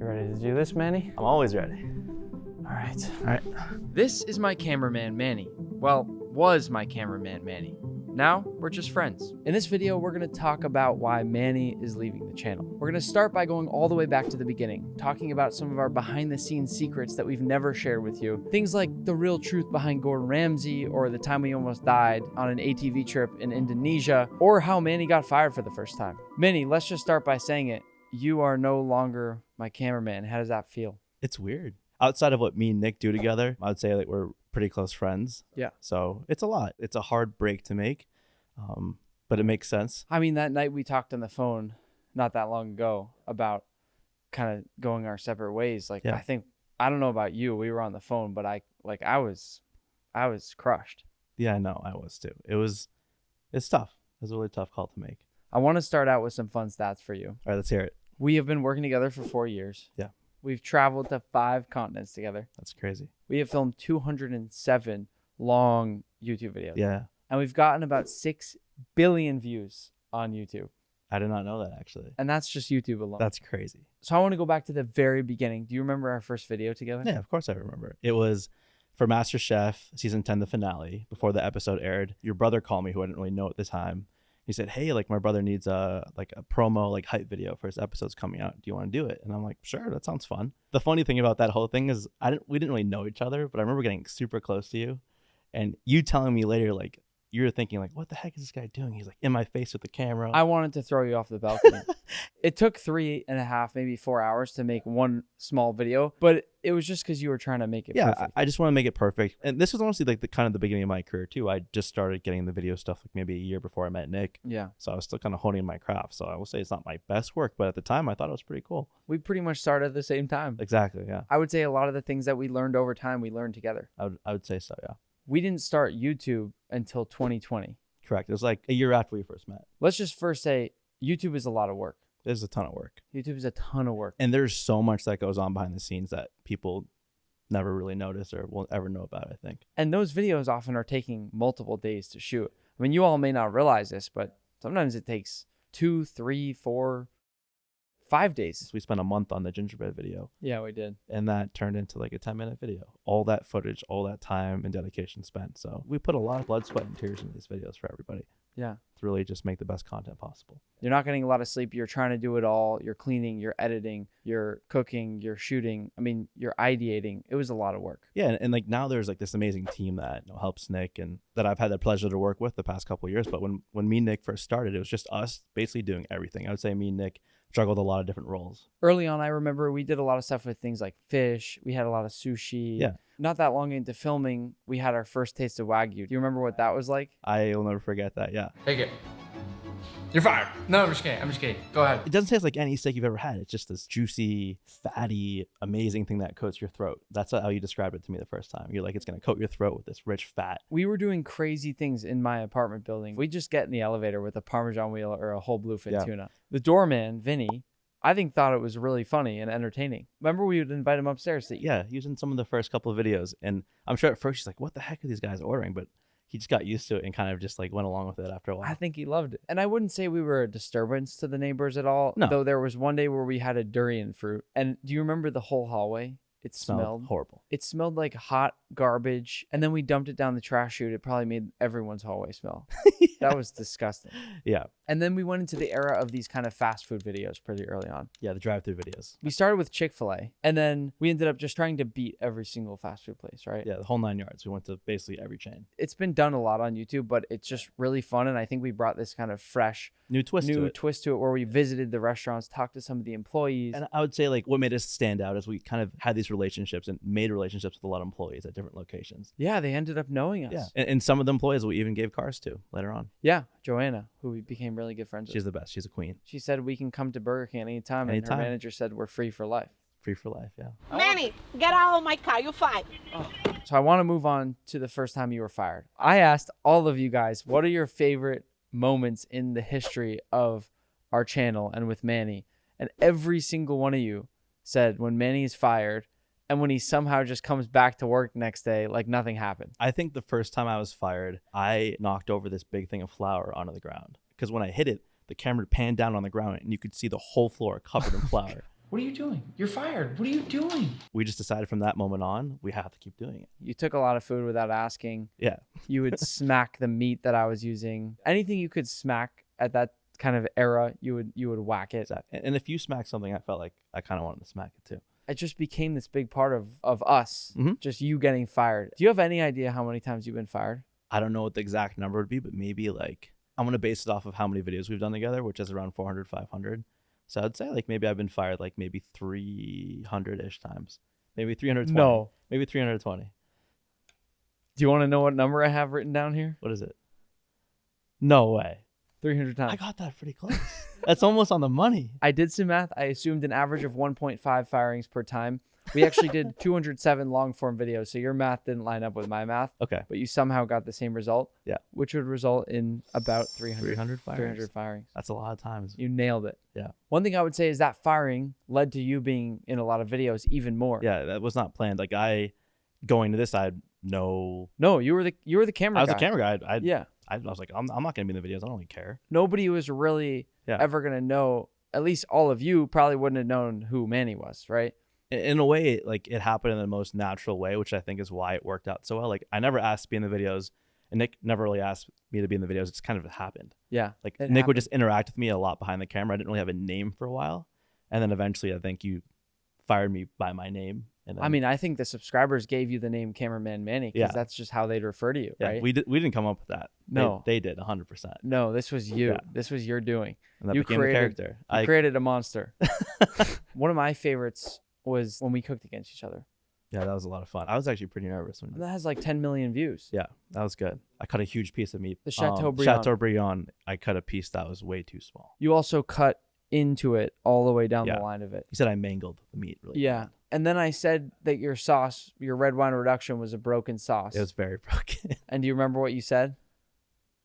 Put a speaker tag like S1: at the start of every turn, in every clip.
S1: You ready to do this, Manny?
S2: I'm always ready.
S1: All right. This is my cameraman, Manny. Well, was my cameraman, Manny. Now, we're just friends. In this video, we're gonna talk about why Manny is leaving the channel. We're gonna start by going all the way back to the beginning, talking about some of our behind-the-scenes secrets that we've never shared with you. Things like the real truth behind Gordon Ramsay, or the time we almost died on an ATV trip in Indonesia, or how Manny got fired for the first time. Manny, let's just start by saying it. You are no longer my cameraman. How does that feel?
S2: It's weird. Outside of what me and Nick do together, I would say like we're pretty close friends.
S1: Yeah.
S2: So it's a lot. It's a hard break to make, but it makes sense.
S1: I mean, that night we talked on the phone not that long ago about kind of going our separate ways. Like,
S2: Yeah.
S1: I don't know about you. We were on the phone, but I was crushed.
S2: Yeah, I know. I was too. It's tough. It was a really tough call to make.
S1: I want to start out with some fun stats for you.
S2: All right, let's hear it.
S1: We have been working together for 4 years.
S2: Yeah.
S1: We've traveled to 5 continents together.
S2: That's crazy.
S1: We have filmed 207 long YouTube videos.
S2: Yeah.
S1: And we've gotten about 6 billion views on YouTube.
S2: I did not know that actually.
S1: And that's just YouTube alone.
S2: That's crazy.
S1: So I want to go back to the very beginning. Do you remember our first video together?
S2: Yeah, of course I remember. It was for MasterChef season 10, the finale. Before the episode aired, your brother called me, who I didn't really know at the time. He said, "Hey, like my brother needs a promo, like hype video for his episodes coming out. Do you want to do it?" And I'm like, "Sure, that sounds fun." The funny thing about that whole thing is we didn't really know each other, but I remember getting super close to you, and you telling me later, like you were thinking, like, "What the heck is this guy doing?" He's like in my face with the camera.
S1: I wanted to throw you off the balcony. It took 3.5, maybe 4 hours to make one small video, but it was just because you were trying to make it perfect.
S2: I just want to make it perfect. And this was honestly like the kind of the beginning of my career too. I just started getting the video stuff like maybe a year before I met Nick.
S1: Yeah.
S2: So I was still kind of honing my craft. So I will say it's not my best work, but at the time I thought it was pretty cool.
S1: We pretty much started at the same time.
S2: Exactly. Yeah.
S1: I would say a lot of the things that we learned over time, we learned together.
S2: I would say so. Yeah.
S1: We didn't start YouTube until 2020.
S2: Correct. It was like a year after we first met.
S1: Let's just first say YouTube is a lot of work.
S2: There's a ton of work.
S1: YouTube is a ton of work.
S2: And there's so much that goes on behind the scenes that people never really notice or won't ever know about, I think.
S1: And those videos often are taking multiple days to shoot. I mean, you all may not realize this, but sometimes it takes 2, 3, 4, 5 days.
S2: So we spent a month on the gingerbread video.
S1: Yeah, we did.
S2: And that turned into like a 10-minute video. All that footage, all that time and dedication spent. So we put a lot of blood, sweat, and tears into these videos for everybody.
S1: Yeah.
S2: To really just make the best content possible.
S1: You're not getting a lot of sleep. You're trying to do it all. You're cleaning, you're editing, you're cooking, you're shooting. I mean, you're ideating. It was a lot of work.
S2: Yeah. And like now there's like this amazing team that helps Nick and that I've had the pleasure to work with the past couple of years. But when me and Nick first started, it was just us basically doing everything. I would say me and Nick juggled a lot of different roles.
S1: Early on, I remember we did a lot of stuff with things like fish. We had a lot of sushi.
S2: Yeah.
S1: Not that long into filming, we had our first taste of Wagyu. Do you remember what that was like?
S2: I'll never forget that. Yeah.
S1: Take it. You're fired. No, I'm just kidding. Go ahead.
S2: It doesn't taste like any steak you've ever had. It's just this juicy, fatty, amazing thing that coats your throat. That's how you described it to me the first time. You're like, it's going to coat your throat with this rich fat.
S1: We were doing crazy things in my apartment building. We just get in the elevator with a Parmesan wheel or a whole bluefin tuna. The doorman, Vinny, I think thought it was really funny and entertaining. Remember we would invite him upstairs to eat?
S2: Yeah, he was in some of the first couple of videos. And I'm sure at first he's like, what the heck are these guys ordering? But he just got used to it and kind of just like went along with it after a while.
S1: I think he loved it. And I wouldn't say we were a disturbance to the neighbors at all.
S2: No.
S1: Though there was one day where we had a durian fruit. And do you remember the whole hallway? It smelled
S2: horrible.
S1: It smelled like hot garbage. And then we dumped it down the trash chute. It probably made everyone's hallway smell.
S2: Yeah.
S1: That was disgusting.
S2: Yeah.
S1: And then we went into the era of these kind of fast food videos pretty early on.
S2: Yeah, the drive-through videos.
S1: We started with Chick-fil-A, and then we ended up just trying to beat every single fast food place, right?
S2: Yeah, the whole 9 yards. We went to basically every chain.
S1: It's been done a lot on YouTube, but it's just really fun, and I think we brought this kind of fresh,
S2: new twist to it
S1: where we visited the restaurants, talked to some of the employees.
S2: And I would say like what made us stand out is we kind of had these relationships and made relationships with a lot of employees at different locations.
S1: Yeah, they ended up knowing us.
S2: Yeah, and some of the employees we even gave cars to later on.
S1: Yeah, Joanna, who we became really good friends with.
S2: She's the best. She's a queen.
S1: She said we can come to Burger King anytime, and her manager said we're free for life.
S2: Free for life, yeah.
S3: Manny, get out of my car. You're fired.
S1: So I want to move on to the first time you were fired. I asked all of you guys, what are your favorite moments in the history of our channel and with Manny? And every single one of you said when Manny is fired and when he somehow just comes back to work next day like nothing happened.
S2: I think the first time I was fired, I knocked over this big thing of flour onto the ground. Because when I hit it, the camera panned down on the ground and you could see the whole floor covered in flour.
S1: What are you doing? You're fired. What are you doing?
S2: We just decided from that moment on, we have to keep doing it.
S1: You took a lot of food without asking.
S2: Yeah.
S1: You would smack the meat that I was using. Anything you could smack at that kind of era, you would whack it.
S2: Exactly. And if you smack something, I felt like I kind of wanted to smack it too.
S1: It just became this big part of us, just you getting fired. Do you have any idea how many times you've been fired?
S2: I don't know what the exact number would be, but maybe like, I'm going to base it off of how many videos we've done together, which is around 400, 500. So I'd say like maybe I've been fired like maybe 300-ish times. Maybe 320.
S1: No.
S2: Maybe 320.
S1: Do you want to know what number I have written down here?
S2: What is it? No way.
S1: 300 times.
S2: I got that pretty close. That's almost on the money.
S1: I did some math. I assumed an average of 1.5 firings per time. We actually did 207 long form videos. So your math didn't line up with my math.
S2: Okay.
S1: But you somehow got the same result.
S2: Yeah.
S1: Which would result in about 300
S2: firings.
S1: 300 firings.
S2: That's a lot of times.
S1: You nailed it.
S2: Yeah.
S1: One thing I would say is that firing led to you being in a lot of videos even more.
S2: Yeah, that was not planned. Like going to this, I had no.
S1: No, you were the camera guy.
S2: I was the camera guy.
S1: Yeah.
S2: I was like, I'm not going to be in the videos. I don't really care.
S1: Nobody was really ever going to know. At least all of you probably wouldn't have known who Manny was, right?
S2: In a way, like it happened in the most natural way, which I think is why it worked out so well. Like I never asked to be in the videos, and Nick never really asked me to be in the videos. It's kind of happened.
S1: Yeah.
S2: Like Nick would just interact with me a lot behind the camera. I didn't really have a name for a while. And then eventually I think you fired me by my name. And then,
S1: I mean, I think the subscribers gave you the name Cameraman Manny because that's just how they'd refer to you, right?
S2: We didn't come up with that.
S1: No.
S2: They did 100%.
S1: No, this was you.
S2: Yeah.
S1: This was your doing.
S2: And that
S1: You
S2: became the character.
S1: You created a monster. One of my favorites was when we cooked against each other.
S2: Yeah, that was a lot of fun. I was actually pretty nervous.
S1: That has like 10 million views.
S2: Yeah, that was good. I cut a huge piece of meat.
S1: The Chateaubriand.
S2: Chateaubriand, I cut a piece that was way too small.
S1: You also cut into it all the way down the line of it.
S2: You said I mangled the meat really bad.
S1: And then I said that your sauce, your red wine reduction, was a broken sauce.
S2: It was very broken.
S1: And do you remember what you said?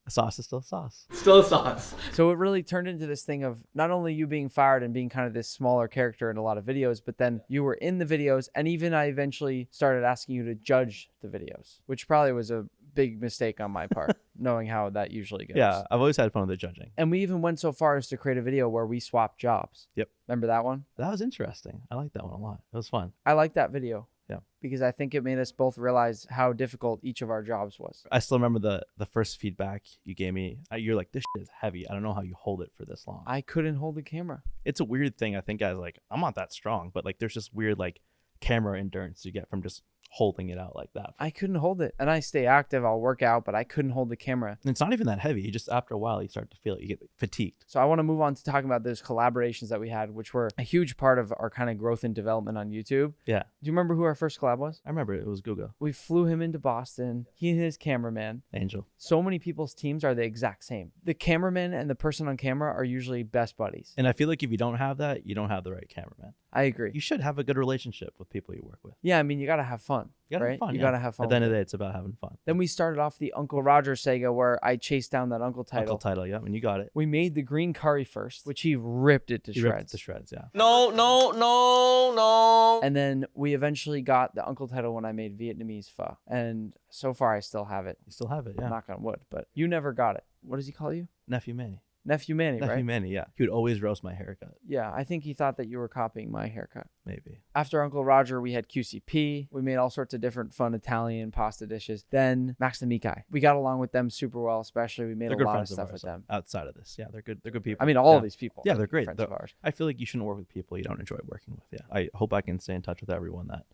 S2: A sauce is still a sauce.
S4: Still a sauce.
S1: So it really turned into this thing of not only you being fired and being kind of this smaller character in a lot of videos, but then you were in the videos, and even I eventually started asking you to judge the videos, which probably was a big mistake on my part, knowing how that usually goes.
S2: Yeah, I've always had fun with the judging.
S1: And we even went so far as to create a video where we swapped jobs.
S2: Yep.
S1: Remember that one?
S2: That was interesting. I liked that one a lot. It was fun.
S1: I like that video.
S2: Yeah.
S1: Because I think it made us both realize how difficult each of our jobs was.
S2: I still remember the first feedback you gave me. You're like, this shit is heavy. I don't know how you hold it for this long.
S1: I couldn't hold the camera.
S2: It's a weird thing. I think guys like, I'm not that strong, but like there's this weird like camera endurance you get from just holding it out like that.
S1: I couldn't hold it. And I stay active. I'll work out, but I couldn't hold the camera.
S2: And it's not even that heavy. You just, after a while, you start to feel it. You get fatigued.
S1: So I want to move on to talking about those collaborations that we had, which were a huge part of our kind of growth and development on YouTube.
S2: Yeah.
S1: Do you remember who our first collab was?
S2: I remember it was Guga.
S1: We flew him into Boston. He and his cameraman.
S2: Angel.
S1: So many people's teams are the exact same. The cameraman and the person on camera are usually best buddies.
S2: And I feel like if you don't have that, you don't have the right cameraman.
S1: I agree.
S2: You should have a good relationship with people you work with.
S1: Yeah, I mean, you got to have fun.
S2: You gotta
S1: right?
S2: have fun.
S1: You got to have fun.
S2: At the end of the day, it's about having fun.
S1: Then we started off the Uncle Roger Sega where I chased down that Uncle title.
S2: Uncle title, yeah, and you got it.
S1: We made the green curry first, which he ripped it to
S2: He
S1: shreds.
S2: ripped it to shreds, yeah.
S4: No, no, no, no.
S1: And then we eventually got the Uncle title when I made Vietnamese pho. And so far, I still have it.
S2: You still have it, yeah.
S1: Knock on wood. But you never got it. What does he call you?
S2: Nephew Manny.
S1: Nephew Manny,
S2: Nephew
S1: right?
S2: Manny, yeah. He would always roast my haircut.
S1: Yeah, I think he thought that you were copying my haircut.
S2: Maybe.
S1: After Uncle Roger, we had QCP. We made all sorts of different fun Italian pasta dishes. Then Max and Mikai. We got along with them super well, especially. We made
S2: They're
S1: a
S2: good
S1: lot of
S2: friends
S1: stuff
S2: ours,
S1: with them.
S2: outside of this. Yeah, they're good people.
S1: I mean, all
S2: yeah.
S1: of these people.
S2: Yeah,
S1: are
S2: they're great.
S1: Friends of ours.
S2: I feel like you shouldn't work with people you don't enjoy working with. Yeah. I hope I can stay in touch with everyone that,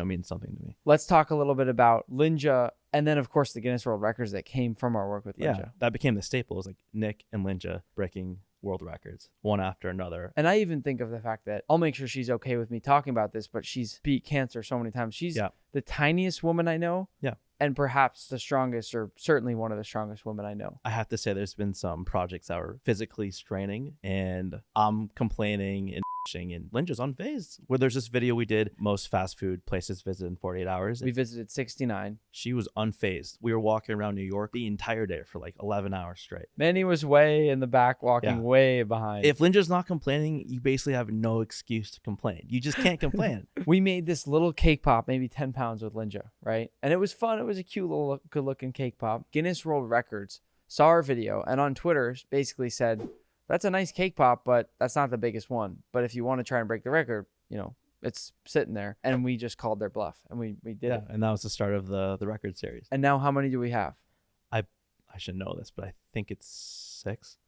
S2: means something to me.
S1: Let's talk a little bit about Linja, and then, of course, the Guinness World Records that came from our work with Linja.
S2: Yeah, that became the staple. It was like Nick and Linja breaking world records one after another.
S1: And I even think of the fact that I'll make sure she's okay with me talking about this, but she's beat cancer so many times. She's the tiniest woman I know.
S2: Yeah.
S1: And perhaps the strongest, or certainly one of the strongest women I know.
S2: I have to say there's been some projects that were physically straining, and I'm complaining and and Linja's unfazed. Where there's this video we did, most fast food places visited in 48 hours.
S1: We visited 69.
S2: She was unfazed. We were walking around New York the entire day for like 11 hours straight.
S1: Manny was way in the back, walking way behind.
S2: If Linja's not complaining, you basically have no excuse to complain. You just can't complain.
S1: We made this little cake pop, maybe 10 pounds with Linja, right? And it was fun. It was a cute little good looking cake pop. Guinness World Records saw our video and on Twitter basically said, That's a nice cake pop, but that's not the biggest one. But if you want to try and break the record, it's sitting there. And we just called their bluff, and we did it.
S2: And that was the start of the record series.
S1: And now how many do we have?
S2: I should know this, but I think it's 6.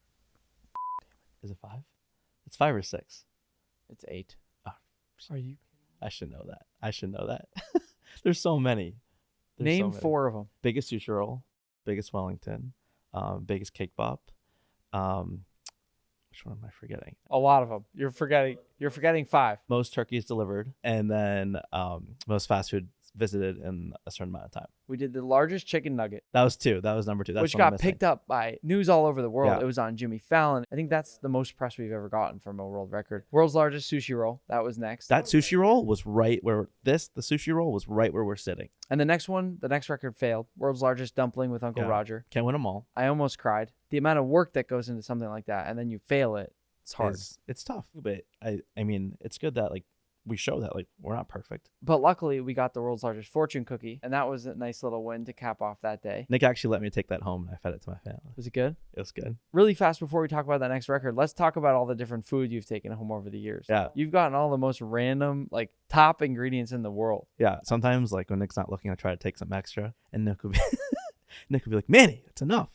S2: Is it 5? It's 5 or 6.
S1: It's 8.
S2: Oh,
S1: Are you?
S2: I should know that. There's so many.
S1: Name 4 of them.
S2: Biggest sushi roll, biggest Wellington, biggest cake pop. Which one am I forgetting?
S1: A lot of them. You're forgetting 5.
S2: Most turkeys delivered, and then most fast food visited in a certain amount of time.
S1: We did the largest chicken nugget.
S2: That was 2. That was number 2. That's
S1: which
S2: what I'm
S1: got
S2: missing.
S1: picked up by news all over the world.
S2: Yeah.
S1: It was on Jimmy Fallon. I think that's the most press we've ever gotten from a world record. World's largest sushi roll. That was next.
S2: That sushi roll was right where the sushi roll was right where we're sitting.
S1: And the next record failed. World's largest dumpling with Uncle Roger.
S2: Can't win them all.
S1: I almost cried. The amount of work that goes into something like that, and then you fail it. It's hard.
S2: It's tough, but I mean, it's good that like we show that like we're not perfect.
S1: But luckily, we got the world's largest fortune cookie, and that was a nice little win to cap off that day.
S2: Nick actually let me take that home, and I fed it to my family.
S1: Was it good?
S2: It was good.
S1: Really fast before we talk about that next record, let's talk about all the different food you've taken home over the years.
S2: Yeah.
S1: You've gotten all the most random, like top ingredients in the world.
S2: Yeah. Sometimes like when Nick's not looking, I try to take some extra, and Nick would be like, Manny, it's enough.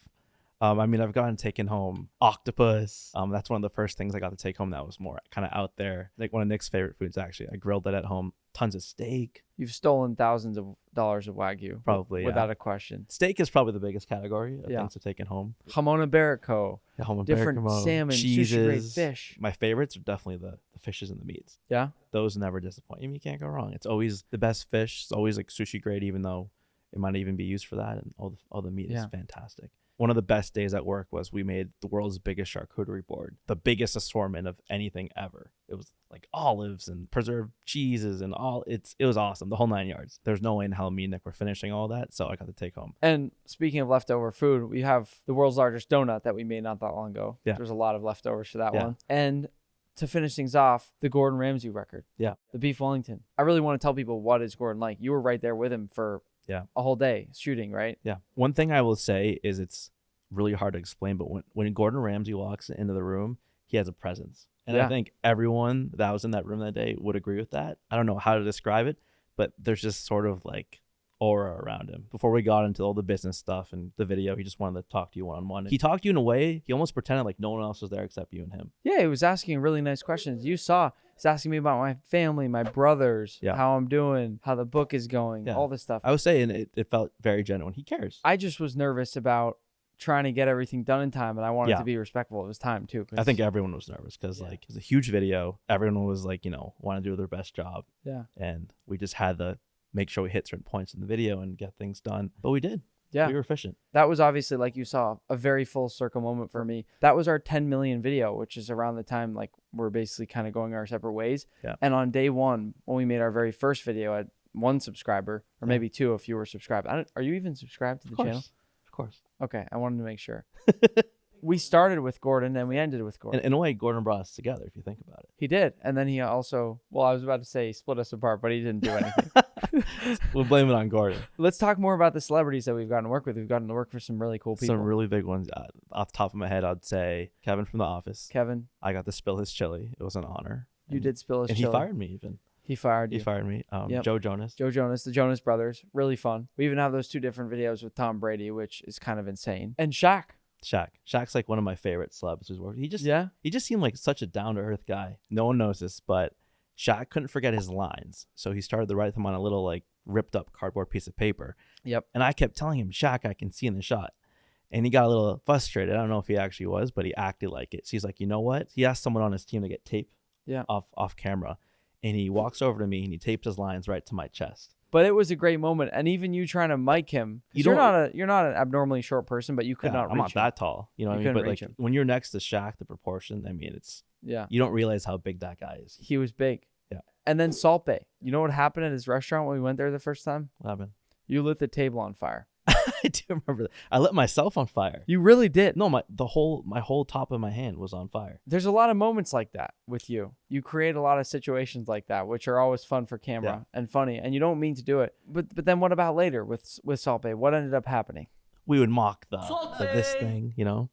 S2: I mean, I've taken home octopus. That's one of the first things I got to take home that was more kind of out there. Like one of Nick's favorite foods, actually. I grilled it at home. Tons of steak.
S1: You've stolen thousands of dollars of Wagyu.
S2: Probably,
S1: without a question.
S2: Steak is probably the biggest category of things to take home.
S1: Jamon Iberico. Different salmon,
S2: cheeses,
S1: sushi-grade fish.
S2: My favorites are definitely the fishes and the meats.
S1: Yeah?
S2: Those never disappoint. I mean, you can't go wrong. It's always the best fish. It's always like sushi grade, even though it might even be used for that. And all the meat is fantastic. One of the best days at work was we made the world's biggest charcuterie board, the biggest assortment of anything ever. It was like olives and preserved cheeses and all. It was awesome, the whole 9 yards. There's no way in hell me and Nick were finishing all that, so I got to take home.
S1: And speaking of leftover food, we have the world's largest donut that we made not that long ago.
S2: Yeah.
S1: There's a lot of leftovers for that one. And to finish things off, the Gordon Ramsay record.
S2: Yeah.
S1: The beef Wellington. I really want to tell people what is Gordon like. You were right there with him for a whole day shooting, right?
S2: Yeah. One thing I will say is it's really hard to explain, but when Gordon Ramsay walks into the room, he has a presence. And I think everyone that was in that room that day would agree with that. I don't know how to describe it, but there's just sort of like aura around him. Before we got into all the business stuff and the video, he just wanted to talk to you one-on-one. He talked to you in a way, he almost pretended like no one else was there except you and him.
S1: Yeah, he was asking really nice questions. You saw, he's asking me about my family, my brothers, how I'm doing, how the book is going, all this stuff.
S2: I was saying it felt very genuine. He cares.
S1: I just was nervous about trying to get everything done in time, and I wanted to be respectful of his time too.
S2: I think everyone was nervous because like it was a huge video. Everyone was like, want to do their best job.
S1: Yeah.
S2: And we just had to make sure we hit certain points in the video and get things done. But we did.
S1: Yeah.
S2: We were efficient.
S1: That was obviously, like you saw, a very full circle moment for me. That was our 10 million video, which is around the time like we're basically kind of going our separate ways.
S2: Yeah.
S1: And on day one, when we made our very first video at 1 subscriber, or maybe 2 if you were subscribed. Are you even subscribed to the channel?
S2: Of course.
S1: Okay, I wanted to make sure. We started with Gordon and we ended with Gordon.
S2: In a way, Gordon brought us together, if you think about it.
S1: He did. And then he also, well, I was about to say split us apart, but he didn't do anything.
S2: We'll blame it on Gordon.
S1: Let's talk more about the celebrities that we've gotten to work with. We've gotten to work for some really cool people.
S2: Some really big ones. Off the top of my head, I'd say Kevin from The Office.
S1: Kevin.
S2: I got to spill his chili. It was an honor.
S1: You did spill his chili.
S2: And he fired me even.
S1: He fired you.
S2: He fired me.
S1: Yep.
S2: Joe Jonas.
S1: Joe Jonas, the Jonas Brothers. Really fun. We even have those 2 different videos with Tom Brady, which is kind of insane. And Shaq.
S2: Shaq's like one of my favorite celebs who's worked. He just seemed like such a down-to-earth guy. No one knows this, but Shaq couldn't forget his lines. So he started to write them on a little like ripped up cardboard piece of paper.
S1: Yep.
S2: And I kept telling him, Shaq, I can see in the shot. And he got a little frustrated. I don't know if he actually was, but he acted like it. So he's like, you know what? He asked someone on his team to get tape off camera. And he walks over to me and he taped his lines right to my chest.
S1: But it was a great moment. And even you trying to mic him, you're not an abnormally short person, but you could not reach him.
S2: I'm not that tall. You know what I mean? But like when you're next to Shaq, the proportion, I mean, it's you don't realize how big that guy is.
S1: He was big.
S2: Yeah.
S1: And then Salt Bae. You know what happened at his restaurant when we went there the first time?
S2: What happened?
S1: You lit the table on fire.
S2: I do remember that. I lit myself on fire.
S1: You really did.
S2: No, my whole top of my hand was on fire.
S1: There's a lot of moments like that with you. You create a lot of situations like that, which are always fun for camera and funny, and you don't mean to do it. But then what about later with Salt Bae? What ended up happening?
S2: We would mock the this thing, All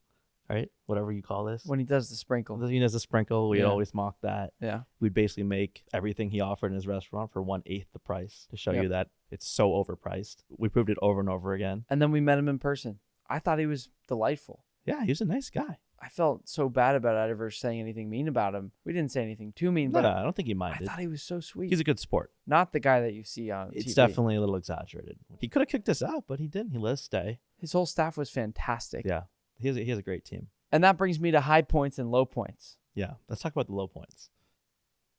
S2: right? Whatever you call this.
S1: When he does the sprinkle.
S2: He does a sprinkle. We'd
S1: Yeah.
S2: always mock that.
S1: Yeah.
S2: We'd basically make everything he offered in his restaurant for 1/8 the price to show
S1: Yep.
S2: you that it's so overpriced. We proved it over and over again.
S1: And then we met him in person. I thought he was delightful.
S2: Yeah, he was a nice guy.
S1: I felt so bad about ever saying anything mean about him. We didn't say anything too mean, but
S2: No, I don't think he
S1: I
S2: minded.
S1: thought he was so sweet.
S2: He's a good sport.
S1: Not the guy that you see on
S2: It's
S1: TV.
S2: definitely a little exaggerated. He could have kicked us out, but he didn't. He let us stay.
S1: His whole staff was fantastic.
S2: Yeah, he has a great team.
S1: And that brings me to high points and low points.
S2: Yeah, let's talk about the low points.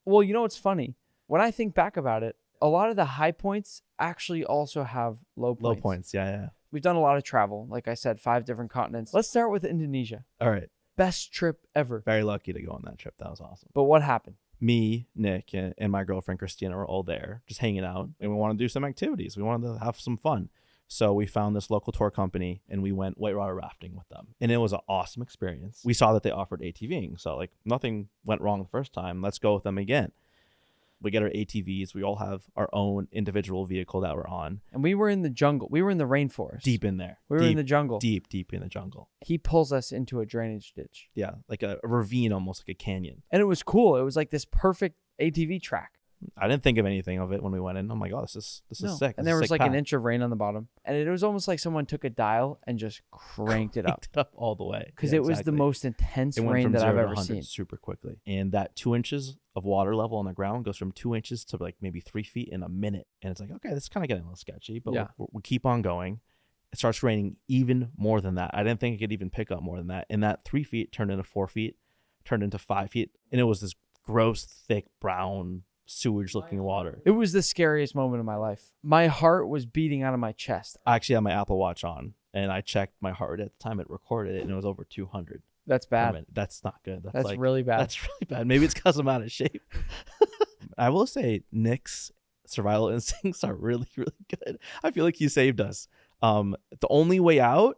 S1: Well, you know what's funny? When I think back about it, a lot of the high points actually also have low points.
S2: Low points, yeah.
S1: We've done a lot of travel. Like I said, 5 different continents. Let's start with Indonesia.
S2: All right,
S1: Best trip ever.
S2: very lucky to go on that trip. That was awesome.
S1: But what happened?
S2: Me, Nick, and my girlfriend Christina were all there, just hanging out, and we wanted to do some activities. We wanted to have some fun. So we found this local tour company and we went whitewater rafting with them. And it was an awesome experience. We saw that they offered ATVing. So like nothing went wrong the first time. Let's go with them again. We get our ATVs. We all have our own individual vehicle that we're on.
S1: And we were in the jungle. We were in the rainforest.
S2: Deep in there.
S1: We were in the jungle.
S2: Deep in the jungle.
S1: He pulls us into a drainage ditch.
S2: Yeah, like a ravine, almost like a canyon.
S1: And it was cool. It was like this perfect ATV track.
S2: I didn't think of anything of it when we went in. I'm like, oh, this is
S1: No.
S2: sick.
S1: And
S2: This
S1: there
S2: is a
S1: was
S2: sick
S1: like an
S2: path.
S1: inch of rain on the bottom. And it was almost like someone took a dial and just cranked it up.
S2: Picked it up all the way.
S1: Because
S2: Yeah,
S1: it was the
S2: exactly.
S1: most intense
S2: It went
S1: rain
S2: from
S1: that
S2: 0
S1: I've
S2: to
S1: ever
S2: 100
S1: seen.
S2: super quickly. And that 2 inches of water level on the ground goes from 2 inches to like maybe 3 feet in a minute. And it's like, okay, this is kind of getting a little sketchy, but
S1: Yeah.
S2: we keep on going. It starts raining even more than that. I didn't think it could even pick up more than that. And that 3 feet turned into 4 feet, turned into 5 feet. And it was this gross, thick, brown, sewage looking water.
S1: It was the scariest moment of my life. My heart was beating out of my chest.
S2: I actually had my Apple Watch on and I checked my heart rate at the time. It recorded it and it was over 200.
S1: That's
S2: per
S1: bad.
S2: minute. That's not good.
S1: That's
S2: like,
S1: really bad.
S2: That's really bad. Maybe it's because I'm out of shape. I will say Nick's survival instincts are really, really good. I feel like he saved us. The only way out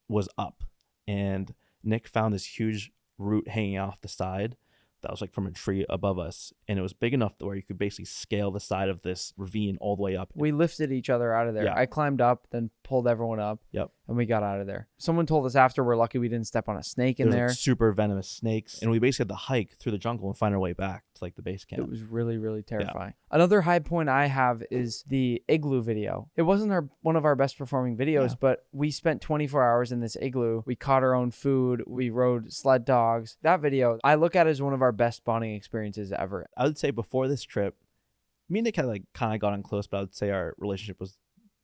S2: was up. And Nick found this huge root hanging off the side that was like from a tree above us. And it was big enough where you could basically scale the side of this ravine all the way up.
S1: We lifted each other out of there.
S2: Yeah.
S1: I climbed up, then pulled everyone up.
S2: Yep.
S1: And we got out of there. Someone told us after we're lucky we didn't step on a snake in
S2: There's
S1: there.
S2: like super venomous snakes. And we basically had to hike through the jungle and find our way back to like the base camp.
S1: It was really, really terrifying. Another high point I have is the igloo video. It wasn't one of our best performing videos,
S2: Yeah.
S1: but we spent 24 hours in this igloo. We caught our own food. We rode sled dogs. That video, I look at as one of our best bonding experiences ever.
S2: I would say before this trip, me and Nick had like kind of gotten close, but I would say our relationship was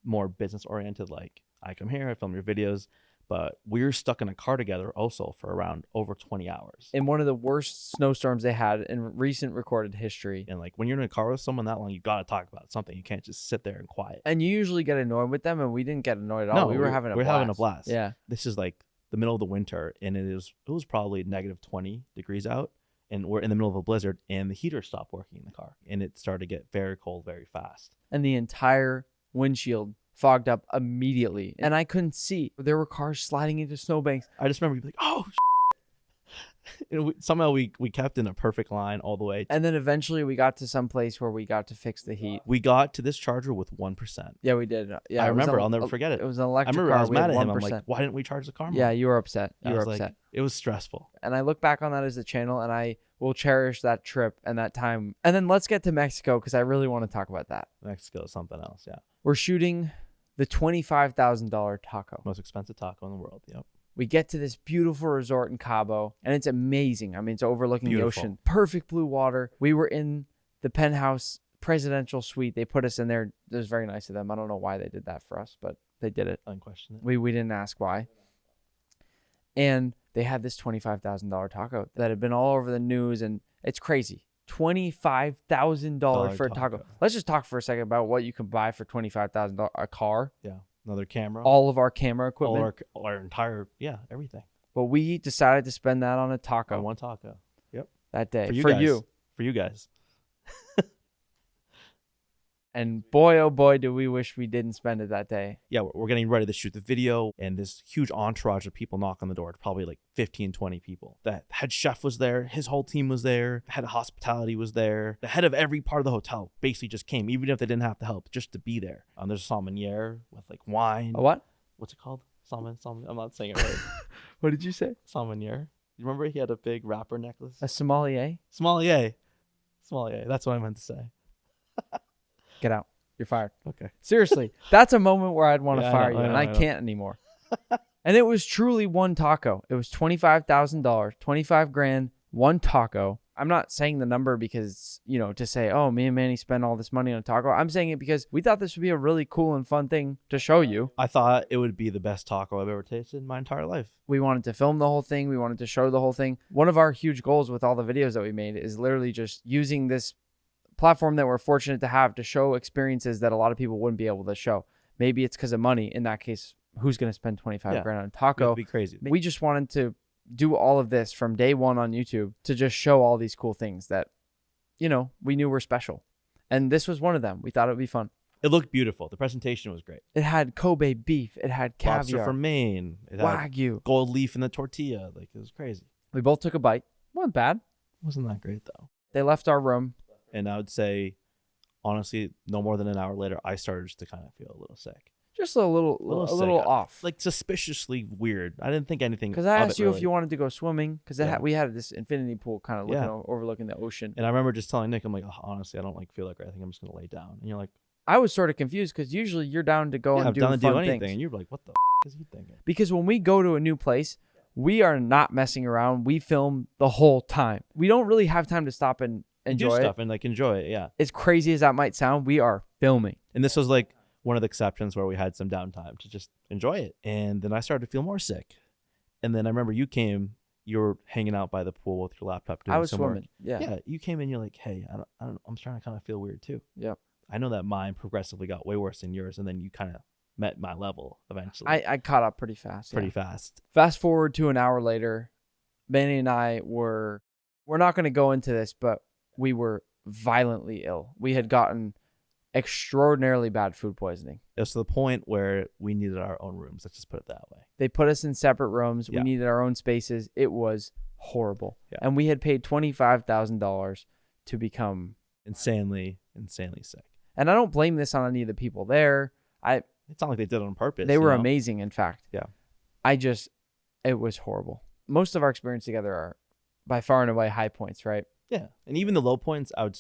S2: more business oriented. Like I come here, I film your videos, but we were stuck in a car together also for around over 20 hours.
S1: In one of the worst snowstorms they had in recent recorded history.
S2: And like when you're in a car with someone that long, you got to talk about something. You can't just sit there and quiet.
S1: And you usually get annoyed with them, and we didn't get annoyed at all. We were having a blast.
S2: having a blast.
S1: Yeah.
S2: This is like the middle of the winter, and it was probably negative 20 degrees out, and we're in the middle of a blizzard, and the heater stopped working in the car, and it started to get very cold very fast.
S1: And the entire windshield fogged up immediately, and I couldn't see. There were cars sliding into snowbanks.
S2: I just remember being like, oh, and somehow we kept in a perfect line all the way.
S1: And then eventually we got to some place where we got to fix the heat.
S2: We got to this charger with 1%.
S1: Yeah, we did. Yeah,
S2: I
S1: it was
S2: remember.
S1: an-
S2: I'll never forget it.
S1: It was an
S2: I
S1: electric
S2: remember
S1: car.
S2: I was
S1: We had
S2: mad at him. I'm
S1: 1%.
S2: like, why didn't we charge the car more?
S1: Yeah, you were upset.
S2: I
S1: You were
S2: was
S1: upset.
S2: like, it was stressful.
S1: And I look back on that as a channel, and I will cherish that trip and that time. And then let's get to Mexico, because I really want to talk about that.
S2: Mexico is something else. Yeah.
S1: We're shooting the $25,000 taco.
S2: Most expensive taco in the world. Yep.
S1: We get to this beautiful resort in Cabo, and it's amazing. I mean, it's overlooking
S2: Beautiful.
S1: the ocean. Perfect blue water. We were in the penthouse presidential suite. They put us in there. It was very nice of them. I don't know why they did that for us, but they did it.
S2: Unquestioned.
S1: We didn't ask why. And they had this $25,000 taco that had been all over the news, and it's crazy. $25,000 for a taco.
S2: taco.
S1: Let's just talk for a second about what you can buy for $25,000. A car,
S2: Yeah. Another camera.
S1: all of our camera equipment.
S2: all our entire, everything.
S1: But we decided to spend that on a taco
S2: On one taco. Yep.
S1: that day
S2: For you
S1: for
S2: guys.
S1: you.
S2: For you guys.
S1: And boy, oh boy, do we wish we didn't spend it that day.
S2: Yeah, we're getting ready to shoot the video, and this huge entourage of people knock on the door. It's probably like 15, 20 people. The head chef was there. His whole team was there. The head of hospitality was there. The head of every part of the hotel basically just came, even if they didn't have to help, just to be there. There's a sommelier with like wine.
S1: A what?
S2: What's it called? Salmon. I'm not saying it right.
S1: What did you say?
S2: Sommelier. You remember he had a big rapper necklace?
S1: A sommelier?
S2: Sommelier. That's what I meant to say.
S1: Get out. You're fired.
S2: Okay.
S1: Seriously, that's a moment where I'd want to
S2: Yeah,
S1: fire
S2: I know,
S1: you, and I
S2: I know.
S1: can't anymore. And it was truly one taco. It was $25,000, 25 grand, one taco. I'm not saying the number because, to say, oh, me and Manny spent all this money on a taco. I'm saying it because we thought this would be a really cool and fun thing to show you.
S2: I thought it would be the best taco I've ever tasted in my entire life.
S1: We wanted to film the whole thing. We wanted to show the whole thing. One of our huge goals with all the videos that we made is literally just using this platform that we're fortunate to have to show experiences that a lot of people wouldn't be able to show. Maybe it's because of money. In that case, who's going to spend 25 grand on a
S2: You
S1: taco?
S2: have to be crazy.
S1: We just wanted to do all of this from day one on YouTube to just show all these cool things that, we knew were special. And this was one of them. We thought it would be fun.
S2: It looked beautiful. The presentation was great.
S1: It had Kobe beef. It had
S2: Lobster
S1: caviar,
S2: from Maine. It had
S1: Wagyu.
S2: gold leaf in the tortilla. Like, it was crazy.
S1: We both took a bite. Wasn't bad.
S2: Wasn't that great though?
S1: They left our room.
S2: And I would say, honestly, no more than an hour later, I started just to kind of feel a little sick.
S1: Just a little
S2: sick.
S1: off.
S2: Like suspiciously weird. I didn't think anything.
S1: Because I
S2: of
S1: asked
S2: it
S1: you
S2: really.
S1: if you wanted to go swimming, because
S2: Yeah.
S1: we had this infinity pool kind of looking
S2: Yeah.
S1: overlooking the ocean.
S2: And I remember just telling Nick, I'm like, oh, honestly, I don't feel like it. I think I'm just gonna lay down. And you're like,
S1: I was sort of confused because usually you're down to go
S2: yeah,
S1: and
S2: I'm
S1: do
S2: down to do
S1: fun
S2: anything.
S1: things.
S2: And you're like, what the is he thinking?
S1: Because when we go to a new place, we are not messing around. We film the whole time. We don't really have time to stop and enjoy
S2: do
S1: it.
S2: stuff and like enjoy it. Yeah.
S1: As crazy as that might sound, we are filming.
S2: And this was like one of the exceptions where we had some downtime to just enjoy it. And then I started to feel more sick. And then I remember you came. You were hanging out by the pool with your laptop doing
S1: I was
S2: some work.
S1: swimming. Yeah.
S2: Yeah, you came in. You're like, hey, I don't. I'm starting to kind of feel weird too.
S1: Yep.
S2: I know that mine progressively got way worse than yours, and then you kind of met my level eventually.
S1: I caught up pretty fast.
S2: pretty
S1: yeah.
S2: fast.
S1: Fast forward to an hour later, Manny and I we're not going to go into this, but we were violently ill. We had gotten extraordinarily bad food poisoning.
S2: It was to the point where we needed our own rooms. Let's just put it that way.
S1: They put us in separate rooms.
S2: Yeah.
S1: We needed our own spaces. It was horrible.
S2: Yeah.
S1: And we had paid $25,000 to become.
S2: Insanely sick.
S1: And I don't blame this on any of the people there.
S2: It's not like they did it on purpose.
S1: They were
S2: you know?
S1: amazing, in fact.
S2: Yeah.
S1: It was horrible. Most of our experience together are by far and away high points, right?
S2: Yeah, and even the low points, I would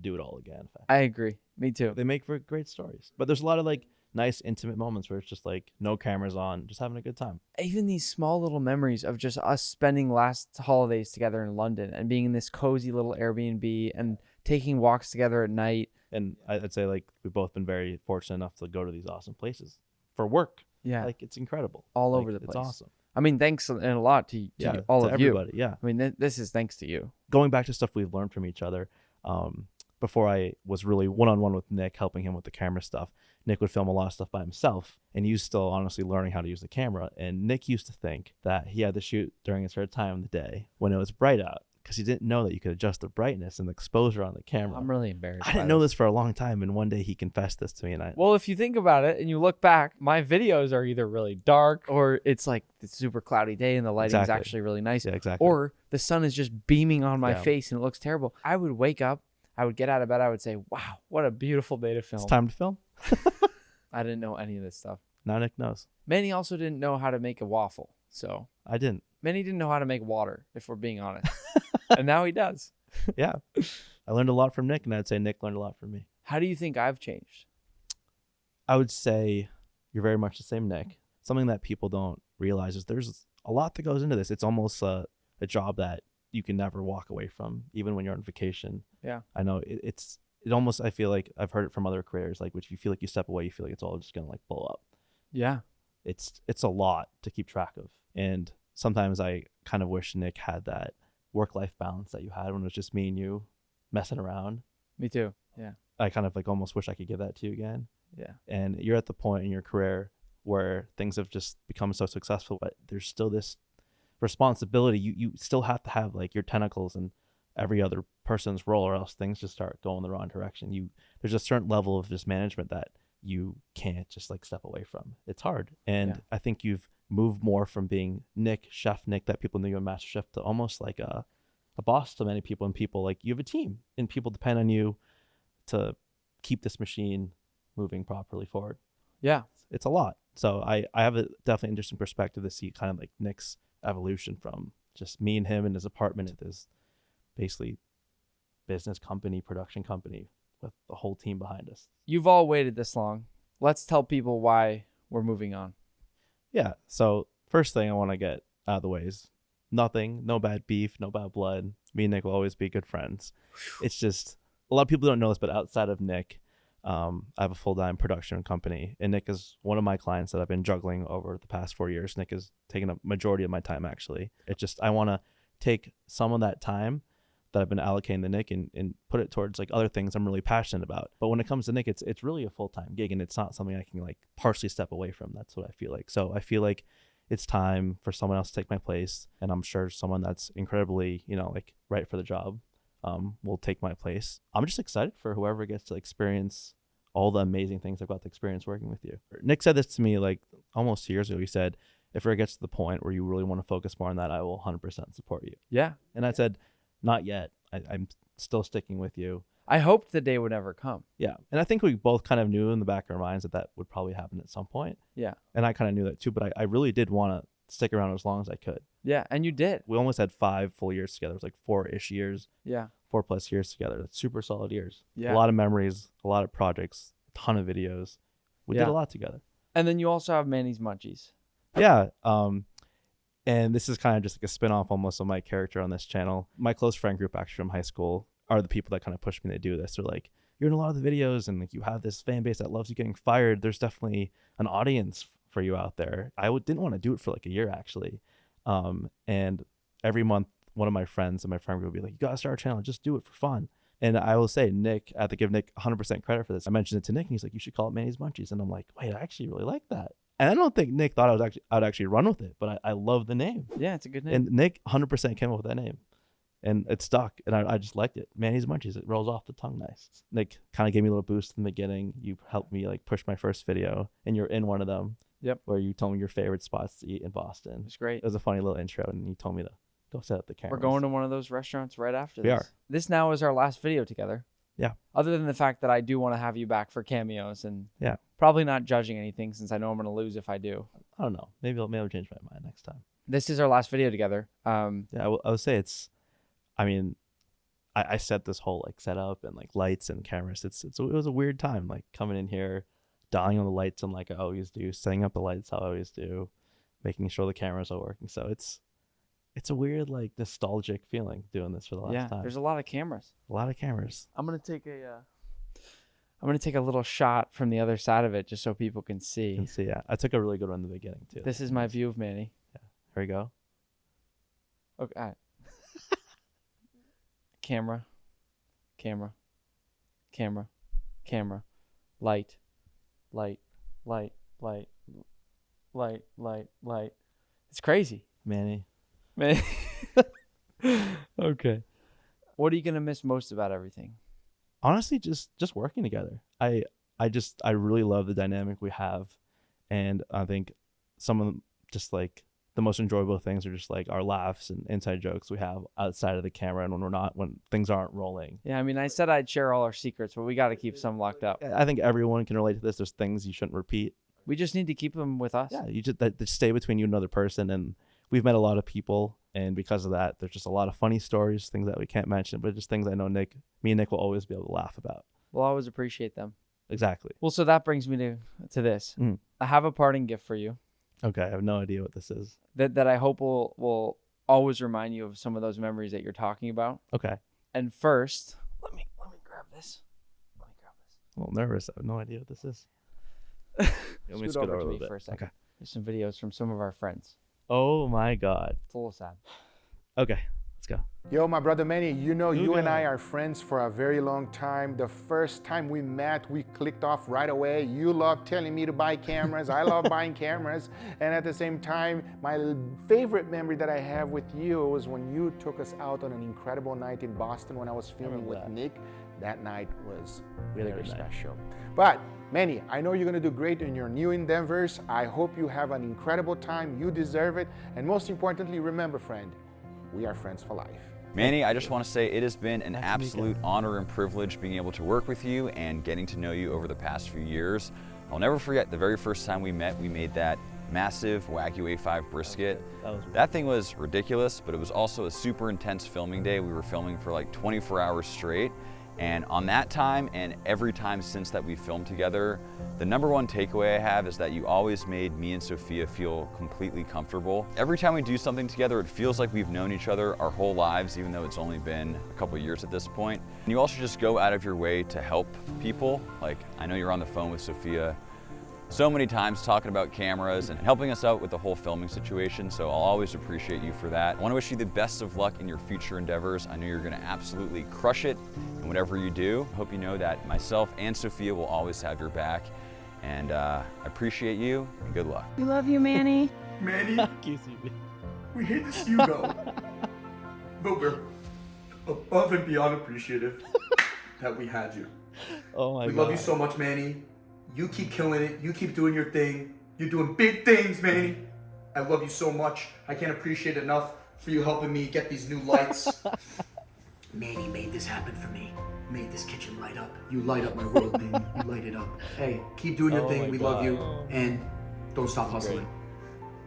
S2: do it all again. In fact.
S1: I agree. Me too.
S2: They make for great stories. But there's a lot of like nice intimate moments where it's just like no cameras on, just having a good time.
S1: Even these small little memories of just us spending last holidays together in London and being in this cozy little Airbnb and taking walks together at night.
S2: And I'd say like we've both been very fortunate enough to go to these awesome places for work.
S1: Yeah.
S2: Like it's incredible.
S1: All
S2: Like,
S1: over the
S2: It's
S1: place.
S2: awesome.
S1: I mean, thanks and a lot to
S2: Yeah,
S1: all
S2: to
S1: of
S2: everybody.
S1: you.
S2: Yeah.
S1: I mean, this is thanks to you.
S2: Going back to stuff we've learned from each other, before I was really one-on-one with Nick, helping him with the camera stuff, Nick would film a lot of stuff by himself, and he was still honestly learning how to use the camera. And Nick used to think that he had to shoot during a certain time of the day when it was bright out, because he didn't know that you could adjust the brightness and the exposure on the camera.
S1: I'm really embarrassed.
S2: I didn't know this for a long time, and one day he confessed this to me, and
S1: Well, if you think about it and you look back, my videos are either really dark or it's like the super cloudy day and the lighting is
S2: Exactly.
S1: actually really nice.
S2: yeah, exactly.
S1: Or the sun is just beaming on my
S2: Yeah.
S1: face and it looks terrible. I would wake up, I would get out of bed, I would say, wow, what a beautiful day to film.
S2: It's time to film.
S1: I didn't know any of this stuff.
S2: Now Nick knows.
S1: Manny also didn't know how to make a waffle. So
S2: I didn't.
S1: Manny didn't know how to make water, if we're being honest. And now he does.
S2: Yeah. I learned a lot from Nick, and I'd say Nick learned a lot from me.
S1: How do you think I've changed?
S2: I would say you're very much the same Nick. Something that people don't realize is there's a lot that goes into this. It's almost a job that you can never walk away from, even when you're on vacation.
S1: Yeah.
S2: I know it almost, I feel like I've heard it from other creators, like, which you feel like you step away, you feel like it's all just going to like blow up.
S1: Yeah.
S2: It's a lot to keep track of. And sometimes I kind of wish Nick had that work-life balance that you had when it was just me and you messing around.
S1: Me too. Yeah.
S2: I kind of like almost wish I could give that to you again.
S1: Yeah.
S2: And you're at the point in your career where things have just become so successful, but there's still this responsibility. You still have to have like your tentacles in every other person's role, or else things just start going the wrong direction. There's a certain level of just management that you can't just like step away from. It's hard. And
S1: Yeah.
S2: I think you've moved more from being Chef Nick that people knew you on MasterChef, to almost like a boss to many people, and people like you have a team and people depend on you to keep this machine moving properly forward.
S1: Yeah.
S2: It's a lot. So I have a definitely interesting perspective to see kind of like Nick's evolution from just me and him in his apartment at this basically business company, production company with the whole team behind us.
S1: You've all waited this long. Let's tell people why we're moving on.
S2: Yeah. So first thing I want to get out of the way is nothing, no bad beef, no bad blood. Me and Nick will always be good friends. It's just a lot of people don't know this, but outside of Nick, I have a full-time production company, and Nick is one of my clients that I've been juggling over the past 4 years. Nick has taken a majority of my time, actually. It's just I want to take some of that time that I've been allocating to Nick and put it towards like other things I'm really passionate about. But when it comes to Nick, it's really a full-time gig, and it's not something I can like partially step away from. That's what I feel like. So I feel like it's time for someone else to take my place, and I'm sure someone that's incredibly, like right for the job will take my place. I'm just excited for whoever gets to experience all the amazing things I've got to experience working with you. Nick said this to me like almost 2 years ago. He said, if it gets to the point where you really want to focus more on that, I will 100% support you.
S1: Yeah.
S2: And I said, not yet. I'm still sticking with you.
S1: I hoped the day would never come.
S2: Yeah. And I think we both kind of knew in the back of our minds that would probably happen at some point.
S1: Yeah.
S2: And I kind of knew that too, but I really did want to stick around as long as I could.
S1: Yeah. And you did.
S2: We almost had 5 full years together. It was like 4-ish years.
S1: Yeah.
S2: 4+ years together. That's super solid years.
S1: Yeah.
S2: A lot of memories, a lot of projects, a ton of videos. We did a lot together.
S1: And then you also have Manny's Munchies.
S2: Yeah. And this is kind of just like a spin-off almost of my character on this channel. My close friend group actually from high school are the people that kind of pushed me to do this. They're like, you're in a lot of the videos and like you have this fan base that loves you getting fired. There's definitely an audience for you out there. I didn't want to do it for like a year actually. And every month, one of my friends in my friend group would be like, you got to start a channel, just do it for fun. And I will say, Nick, I have to give Nick 100% credit for this. I mentioned it to Nick and he's like, you should call it Manny's Munchies. And I'm like, wait, I actually really like that. And I don't think Nick thought I'd actually run with it, but I love the name.
S1: Yeah, it's a good name.
S2: And Nick 100% came up with that name. And it stuck. And I just liked it. Manny's Munchies. It rolls off the tongue nice. Nick kind of gave me a little boost in the beginning. You helped me like push my first video. And you're in one of them.
S1: Yep.
S2: Where you told me your favorite spots to eat in Boston.
S1: It's great.
S2: It was a funny little intro. And you told me to go set up the camera.
S1: We're going to one of those restaurants right after this.
S2: We are.
S1: This now is our last video together.
S2: Yeah.
S1: Other than the fact that I do want to have you back for cameos and
S2: yeah,
S1: probably not judging anything since I know I'm going to lose if I do.
S2: I don't know. Maybe I'll change my mind next time.
S1: This is our last video together.
S2: Yeah, I would say it's, I mean, I set this whole like setup and like lights and cameras. It was a weird time, like coming in here, dialing on the lights and like I always do, setting up the lights how I always do, making sure the cameras are working. So it's a weird like nostalgic feeling doing this for the last time.
S1: There's a lot of cameras.
S2: A lot of cameras.
S1: I'm gonna take a little shot from the other side of it just so people can see.
S2: Yeah, I took a really good one in the beginning too.
S1: This is my view of Manny.
S2: Yeah, here we go.
S1: Okay. All right. Camera, camera, camera, camera, light, light, light, light, light, light, light. It's crazy.
S2: Manny.
S1: Man. Okay. What are you gonna miss most about everything?
S2: Honestly, just working together. I really love the dynamic we have, and I think some of them, just like the most enjoyable things are just like our laughs and inside jokes we have outside of the camera and when things aren't rolling.
S1: Yeah, I mean, I said I'd share all our secrets, but we got to keep some locked up.
S2: I think everyone can relate to this. There's things you shouldn't repeat.
S1: We just need to keep them with us.
S2: Yeah, you just that stay between you and another person. And we've met a lot of people, and because of that, there's just a lot of funny stories, things that we can't mention, but just things I know me and Nick will always be able to laugh about.
S1: We'll always appreciate them.
S2: Exactly.
S1: Well, so that brings me to this. I have a parting gift for you.
S2: Okay, I have no idea what this is.
S1: That I hope will always remind you of some of those memories that you're talking about.
S2: Okay.
S1: And first, let me grab this.
S2: I'm a little nervous. I have no idea what this is.
S1: Let me scoot over to me for a second.
S2: Okay.
S1: There's some videos from some of our friends.
S2: Oh my God.
S1: It's a little sad.
S2: Okay, let's go.
S5: Yo, my brother Manny, you and I are friends for a very long time. The first time we met, we clicked off right away. You love telling me to buy cameras. I love buying cameras. And at the same time, my favorite memory that I have with you was when you took us out on an incredible night in Boston when I was filming with Nick. That night was very special. But Manny, I know you're gonna do great in your new endeavors. I hope you have an incredible time. You deserve it. And most importantly, remember, friend, we are friends for life.
S6: Manny, I just want to say it has been an absolute honor and privilege being able to work with you and getting to know you over the past few years. I'll never forget the very first time we met, we made that massive Wagyu A5 brisket.
S2: was
S6: That thing was ridiculous, but it was also a super intense filming day. We were filming for like 24 hours straight. And on that time and every time since that we filmed together, the number one takeaway I have is that you always made me and Sophia feel completely comfortable. Every time we do something together, it feels like we've known each other our whole lives, even though it's only been a couple years at this point. And you also just go out of your way to help people. Like, I know you're on the phone with Sophia so many times talking about cameras and helping us out with the whole filming situation, so I'll always appreciate you for that. I want to wish you the best of luck in your future endeavors. I know you're going to absolutely crush it in whatever you do. I hope you know that myself and Sophia will always have your back, and I appreciate you, and good luck.
S7: We love you, Manny.
S8: Manny,
S2: QCB.
S8: we hate to see you go, but we're above and beyond appreciative that we had you.
S2: Oh my
S8: We
S2: god.
S8: love you so much, Manny. You keep killing it. You keep doing your thing. You're doing big things, Manny. I love you so much. I can't appreciate enough for you helping me get these new lights. Manny made this happen for me. Made this kitchen light up. You light up my world, Manny. You light it up. Hey, keep doing your
S2: Oh my
S8: thing. We love you.
S2: God.
S8: And don't stop hustling.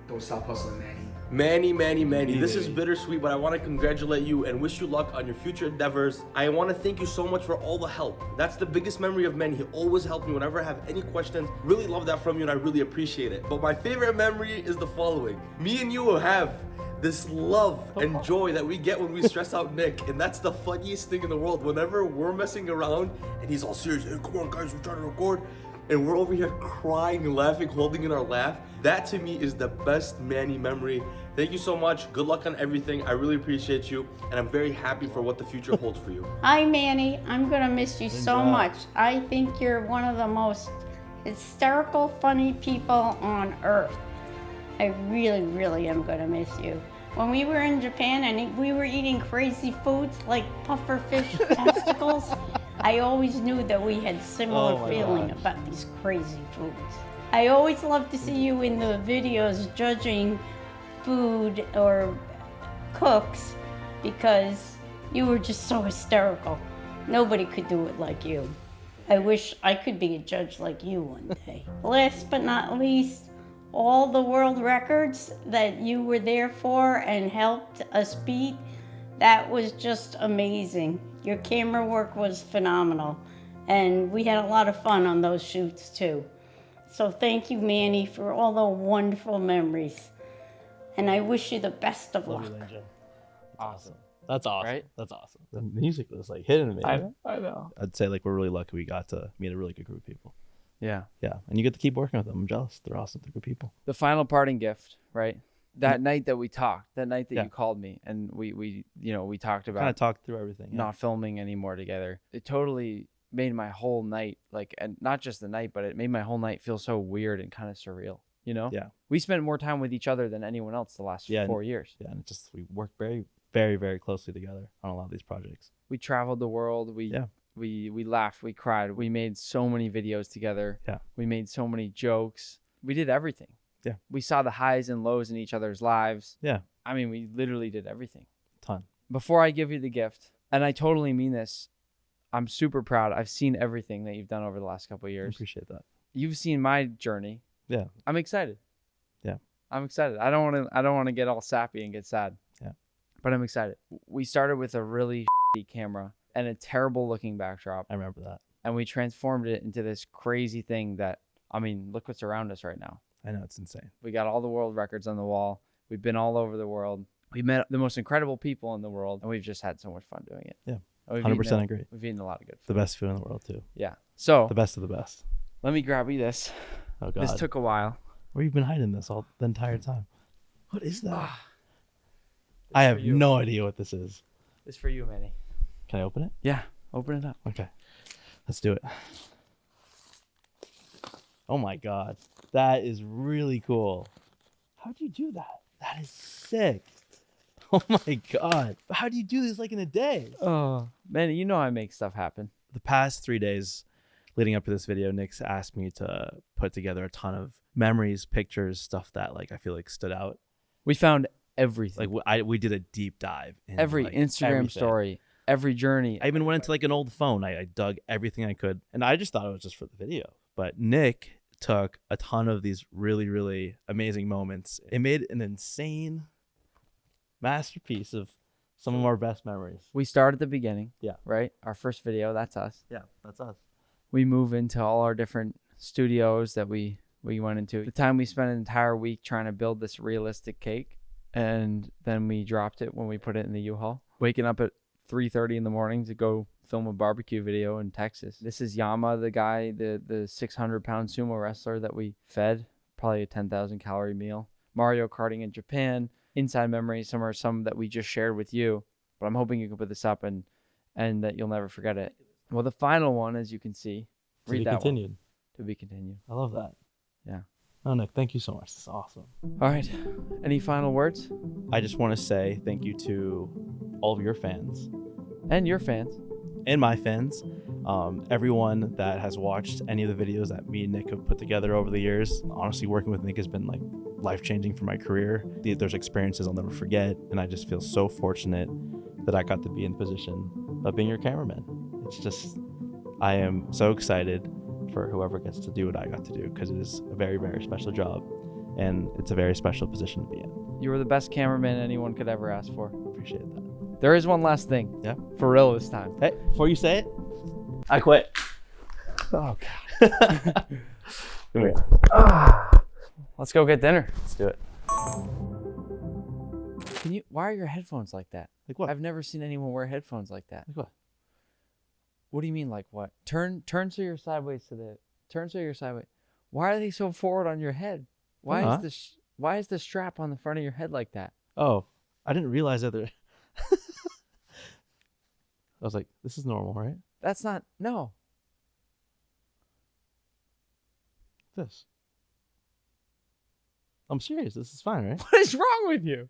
S8: Don't stop hustling, Manny.
S9: Manny, this is bittersweet, but I want to congratulate you and wish you luck on your future endeavors. I want to thank you so much for all the help. That's the biggest memory of Manny. He always helped me whenever I have any questions. Really love that from you, and I really appreciate it. But my favorite memory is the following. Me and you will have this love and joy that we get when we stress out Nick, and that's the funniest thing in the world. Whenever we're messing around and he's all serious, hey, come on guys, we're trying to record, and we're over here crying and laughing, holding in our laugh. That to me is the best Manny memory. Thank you so much. Good luck on everything. I really appreciate you, and I'm very happy for what the future holds for you.
S7: Hi, Manny. I'm gonna miss you so much. I think you're one of the most hysterical, funny people on earth. I really, really am gonna miss you. When we were in Japan and we were eating crazy foods like puffer fish testicles, I always knew that we had similar
S2: Oh my
S7: feeling
S2: gosh.
S7: about these crazy foods. I always love to see you in the videos judging food or cooks because you were just so hysterical. Nobody could do it like you. I wish I could be a judge like you one day. Last but not least, all the world records that you were there for and helped us beat, that was just amazing. Your camera work was phenomenal, and we had a lot of fun on those shoots too. So thank you, Manny, for all the wonderful memories. And I wish you the best of luck.
S2: Awesome. That's awesome.
S1: Right?
S2: That's awesome. The music was like hitting me.
S1: I know.
S2: I'd say like we're really lucky we got to meet a really good group of people.
S1: Yeah.
S2: Yeah, and you get to keep working with them. I'm jealous. They're awesome. They're good people.
S1: The final parting gift, right? That night that we talked, that night that
S2: Yeah.
S1: you called me and we talked about
S2: Kind of talked through everything. Yeah.
S1: not filming anymore together. It totally made my whole night, like, and not just the night, but it made my whole night feel so weird and kind of surreal, you know?
S2: Yeah.
S1: We spent more time with each other than anyone else the last
S2: Yeah,
S1: 4 years.
S2: Yeah, and we work very, very, very closely together on a lot of these projects.
S1: We traveled the world. We laughed, we cried. We made so many videos together.
S2: Yeah.
S1: We made so many jokes. We did everything.
S2: Yeah.
S1: We saw the highs and lows in each other's lives.
S2: Yeah,
S1: I mean, we literally did everything.
S2: ton.
S1: Before I give you the gift, and I totally mean this, I'm super proud. I've seen everything that you've done over the last couple of
S2: I
S1: years.
S2: appreciate that.
S1: You've seen my journey.
S2: Yeah.
S1: I'm excited.
S2: Yeah.
S1: I'm excited. I don't want to get all sappy and get sad.
S2: Yeah.
S1: But I'm excited. We started with a really shitty camera and a terrible looking backdrop,
S2: I remember that.
S1: and we transformed it into this crazy thing that, I mean, look what's around us right now.
S2: I know, it's insane.
S1: We got all the world records on the wall. We've been all over the world. We met the most incredible people in the world, and we've just had so much fun doing it.
S2: Yeah.
S1: And we've
S2: 100%
S1: eaten
S2: agree.
S1: We've eaten a lot of good
S2: The
S1: food.
S2: best food in the world too.
S1: Yeah. So
S2: The best of the best.
S1: let me grab you this.
S2: Oh god.
S1: This took a while.
S2: Where you been hiding this all the entire time? What is that?
S1: Ah.
S2: I have
S1: for you.
S2: no idea what this is.
S1: It's for you, Manny.
S2: Can I open it?
S1: Yeah. Open it up.
S2: Okay. Let's do it. Oh my god. That is really cool. How'd you do that? That is sick. Oh my god. How do you do this like in a day?
S1: Oh, Manny, you know I make stuff happen.
S2: The past 3 days leading up to this video, Nick's asked me to put together a ton of memories, pictures, stuff that like I feel like stood out.
S1: We found everything.
S2: Like we did a deep dive into,
S1: Every
S2: like,
S1: Instagram
S2: everything.
S1: story, every journey.
S2: I even went into like an old phone. I dug everything I could, and I just thought it was just for the video. But Nick took a ton of these really, really amazing moments. It made an insane masterpiece of some of our best memories.
S1: We start at the beginning.
S2: Yeah.
S1: Right? Our first video, that's us.
S2: Yeah, that's us.
S1: We move into all our different studios that we went into. The time we spent an entire week trying to build this realistic cake, and then we dropped it when we put it in the U-Haul. Waking up at 3:30 in the morning to go film a barbecue video in Texas. This is Yama, the guy, the 600-pound sumo wrestler that we fed, probably a 10,000 calorie meal. Mario Karting in Japan. Inside memories, some that we just shared with you, but I'm hoping you can put this up and that you'll never forget it. Well, the final one, as you can see, read that
S2: continued.
S1: one. To be continued.
S2: I love that.
S1: Yeah.
S2: Oh, Nick, thank you so much. This is awesome.
S1: All right. Any final words?
S2: I just want to say thank you to all of your fans.
S1: And your fans.
S2: And my fans. Everyone that has watched any of the videos that me and Nick have put together over the years. Honestly, working with Nick has been like life-changing for my career. There's experiences I'll never forget, and I just feel so fortunate that I got to be in the position of being your cameraman. It's just, I am so excited for whoever gets to do what I got to do, because it is a very, very special job, and it's a very special position to be in.
S1: You were the best cameraman anyone could ever ask for.
S2: Appreciate that.
S1: There is one last thing.
S2: Yeah?
S1: For real this time.
S2: Hey, before you say it, I quit.
S1: Oh, God.
S2: Come here.
S1: Let's go get dinner.
S2: Let's do it.
S1: Why are your headphones like that?
S2: Like what?
S1: I've never seen anyone wear headphones like that.
S2: Like what?
S1: What do you mean, like what? Turn so you're sideways turn so you're sideways. Why are they so forward on your head? Why is the strap on the front of your head like that?
S2: Oh, I didn't realize that there. I was like, this is normal, right?
S1: That's not, no.
S2: This. I'm serious. This is fine, right?
S1: What is wrong with you?